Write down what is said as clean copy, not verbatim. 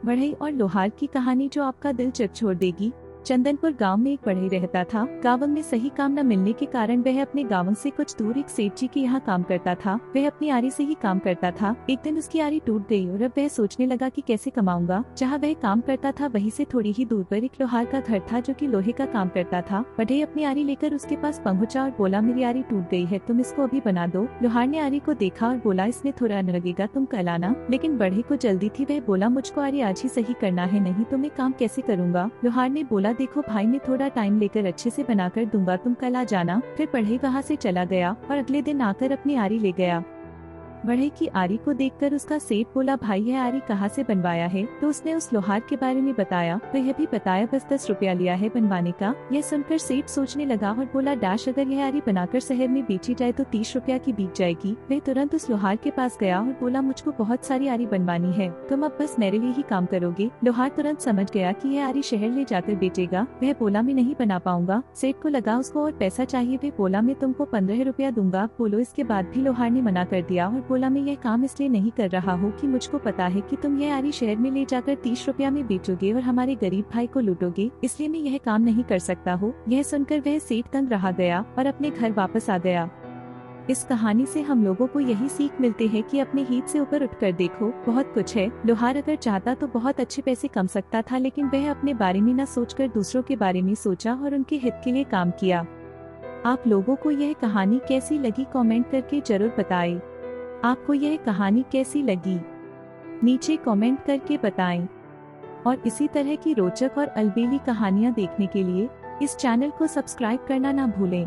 बढ़ई और लोहार की कहानी जो आपका दिल झकझोर देगी। चंदनपुर गांव में एक बढ़ई रहता था। गांव में सही काम न मिलने के कारण वह अपने गांव से कुछ दूर एक सेठ जी के यहाँ काम करता था। वह अपनी आरी से ही काम करता था। एक दिन उसकी आरी टूट गई और अब वह सोचने लगा कि कैसे कमाऊंगा। जहाँ वह काम करता था वहीं से थोड़ी ही दूर पर एक लोहार का घर था जो कि लोहे का काम करता था। बढ़ई अपनी आरी लेकर उसके पास पहुंचा और बोला, मेरी आरी टूट गई है, तुम इसको अभी बना दो। लोहार ने आरी को देखा और बोला, इसमें थोड़ा न लगेगा, तुम कल आना। लेकिन बढ़ई को जल्दी थी। वह बोला, मुझको आरी आज ही सही करना है, नहीं तो मैं काम कैसे करूँगा। लोहार ने बोला, देखो भाई, मैं थोड़ा टाइम लेकर अच्छे से बनाकर दूंगा, तुम कल आ जाना। फिर बढ़ई वहाँ से चला गया और अगले दिन आकर अपनी आरी ले गया। बढ़ई की आरी को देखकर उसका सेठ बोला, भाई यह आरी कहाँ से बनवाया है। तो उसने उस लोहार के बारे में बताया। तो यह भी बताया, बस 10 रुपया लिया है बनवाने का। यह सुनकर सेठ सोचने लगा और बोला, डैश, अगर यह आरी बनाकर शहर में बेची जाए तो 30 रुपया की बिक जाएगी। वह तुरंत उस लोहार के पास गया और बोला, मुझको बहुत सारी आरी बनवानी है, तुम अब बस मेरे लिए ही काम करोगे। लोहार तुरंत समझ गया कि यह आरी शहर ले जाकर बेचेगा। वह बोला, मैं नहीं बना पाऊंगा। सेठ को लगा उसको और पैसा चाहिए। वह बोला, मैं तुमको 15 रुपया दूंगा। बोलो। इसके बाद भी लोहार ने मना कर दिया और बोला, मैं यह काम इसलिए नहीं कर रहा हूँ कि मुझको पता है कि तुम यह आरी शहर में ले जाकर 30 रुपया में बेचोगे और हमारे गरीब भाई को लूटोगे, इसलिए मैं यह काम नहीं कर सकता हूँ। यह सुनकर वह सेठ तंग रहा गया और अपने घर वापस आ गया। इस कहानी से हम लोगों को यही सीख मिलते हैं कि अपने हित से ऊपर उठकर देखो, बहुत कुछ है। लोहार अगर चाहता तो बहुत अच्छे पैसे कमा सकता था, लेकिन वह अपने बारे में न सोचकर दूसरों के बारे में सोचा और उनके हित के लिए काम किया। आप लोगों को यह कहानी कैसी लगी कमेंट करके जरूर बताएं। आपको यह कहानी कैसी लगी नीचे कमेंट करके बताएं। और इसी तरह की रोचक और अलबेली कहानियाँ देखने के लिए इस चैनल को सब्सक्राइब करना ना भूलें।